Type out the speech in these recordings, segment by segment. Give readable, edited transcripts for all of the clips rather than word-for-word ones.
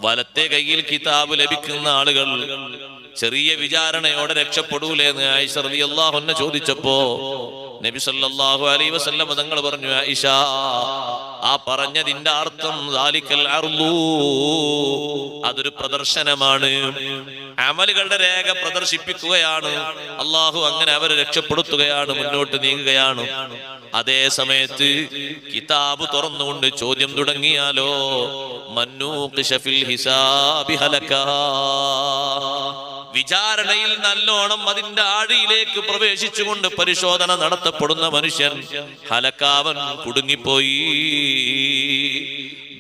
വലത്തെ കയ്യിൽ കിതാബ് ലഭിക്കുന്ന ആളുകൾ ചെറിയ വിചാരണയോടെ രക്ഷപ്പെടൂലേന്ന് ആയിഷ റളിയല്ലാഹു അൻഹ ചോദിച്ചപ്പോ നബി സല്ലല്ലാഹു അലൈഹി വസല്ലം തങ്ങൾ പറഞ്ഞു, ആയിഷ, ആ പറഞ്ഞതിന്റെ അർത്ഥം ദാലിക്കൽ അർളു, അതൊരു പ്രദർശനമാണ്, അമലുകളുടെ രേഖ പ്രദർശിപ്പിക്കുകയാണ്. അള്ളാഹു അങ്ങനെ അവരെ രക്ഷപ്പെടുത്തുകയാണ്, മുന്നോട്ട് നീങ്ങുകയാണ്. അതേ സമയത്ത് കിതാബ് തുറന്നുകൊണ്ട് ചോദ്യം തുടങ്ങിയാലോ, മന്നൂഖിശ ഫിൽ ഹിസാബി ഹലക, വിചാരണയിൽ നല്ലോണം അതിന്റെ ആഴിയിലേക്ക് പ്രവേശിച്ചുകൊണ്ട് പരിശോധന നടത്തപ്പെടുന്ന മനുഷ്യൻ ഹലക്കാവൻ കുടുങ്ങിപ്പോയി.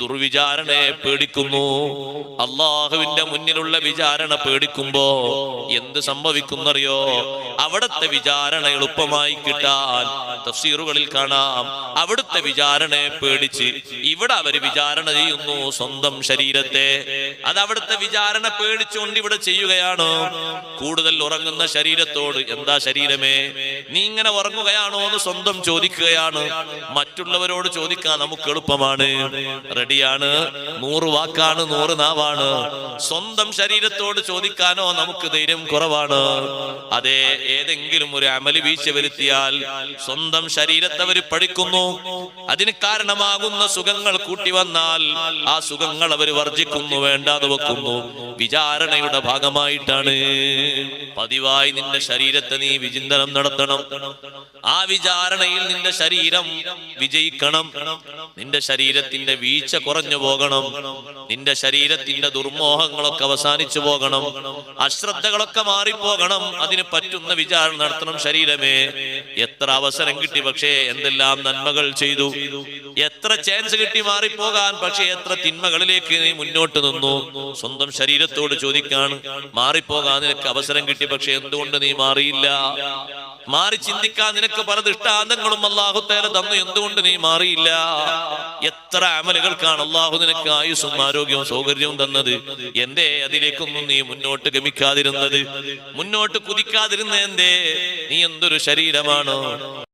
ദുർവിചാരണയെ പേടിക്കുന്നു. അള്ളാഹുവിന്റെ മുന്നിലുള്ള വിചാരണ പേടിക്കുമ്പോ എന്ത് സംഭവിക്കുന്നറിയോ? അവിടുത്തെ വിചാരണ എളുപ്പമായി കിട്ടാൻ തഫ്സീറുകളിൽ കാണാം, അവിടുത്തെ വിചാരണയെ പേടിച്ച് ഇവിടെ അവര് വിചാരണ ചെയ്യുന്നു സ്വന്തം ശരീരത്തെ. അത് അവിടുത്തെ വിചാരണ പേടിച്ചുകൊണ്ട് ഇവിടെ ചെയ്യുകയാണ്. കൂടുതൽ ഉറങ്ങുന്ന ശരീരത്തോട്, എന്താ ശരീരമേ നീ ഇങ്ങനെ ഉറങ്ങുകയാണോ എന്ന് സ്വന്തം ചോദിക്കുകയാണ്. മറ്റുള്ളവരോട് ചോദിക്കാൻ നമുക്ക് എളുപ്പമാണ്, റെഡിയാണ്, 100 വാക്കാണ്, 100 നാവാണ്. സ്വന്തം ശരീരത്തോട് ചോദിക്കാനോ നമുക്ക് ധൈര്യം കുറവാണ്. അതെ, ഏതെങ്കിലും ഒരു അമല് വീഴ്ച വരുത്തിയാൽ സ്വന്തം ശരീരത്തെ അവർ പഠിക്കുന്നു. അതിന് കാരണമാകുന്ന സുഖങ്ങൾ കൂട്ടി വന്നാൽ ആ സുഖങ്ങൾ അവർ വർജിക്കുന്നു, വേണ്ടാതെ വെക്കുന്നു. വിചാരണയുടെ ഭാഗമായിട്ടാണ്. പതിവായി നിന്റെ ശരീരത്തെ നീ വിചിന്തനം നടത്തണം. ആ വിചാരണയിൽ നിന്റെ ശരീരം വിജയിക്കണം. നിന്റെ ശരീരത്തിന്റെ വീഴ്ച കുറഞ്ഞു പോകണം. നിന്റെ ശരീരത്തിന്റെ ദുർമോഹങ്ങളൊക്കെ അവസാനിച്ചു പോകണം. അശ്രദ്ധകളൊക്കെ മാറിപ്പോകണം. അതിന് പറ്റുന്ന വിചാരണ നടത്തണം. ശരീരമേ, എത്ര അവസരം കിട്ടി, പക്ഷേ എന്തെല്ലാം നന്മകൾ ചെയ്തു. എത്ര ചാൻസ് കിട്ടി മാറിപ്പോകാൻ, പക്ഷേ എത്ര തിന്മകളിലേക്ക് നീ മുന്നോട്ട് നിന്നു. സ്വന്തം ശരീരത്തോട് ചോദിക്കാണ്, മാറിപ്പോകാൻ നിനക്ക് അവസരം കിട്ടി, പക്ഷെ എന്തുകൊണ്ട് നീ മാറിയില്ല? മാറി ചിന്തിക്കാൻ നിനക്ക് പല ദൃഷ്ടാന്തങ്ങളും അല്ലാഹു തആല തന്നു, എന്തുകൊണ്ട് നീ മാറിയില്ല? എത്ര അമലുകൾക്കാണ് അല്ലാഹു നിനക്ക് ആയുസ്സും ആരോഗ്യവും സൗകര്യവും തന്നത്. എന്തേ അതിലേക്കൊന്നും നീ മുന്നോട്ട് ഗമിക്കാതിരുന്നത്? മുന്നോട്ട് കുതിക്കാതിരുന്ന എന്തേ? നീ എന്തൊരു ശരീരമാണ്.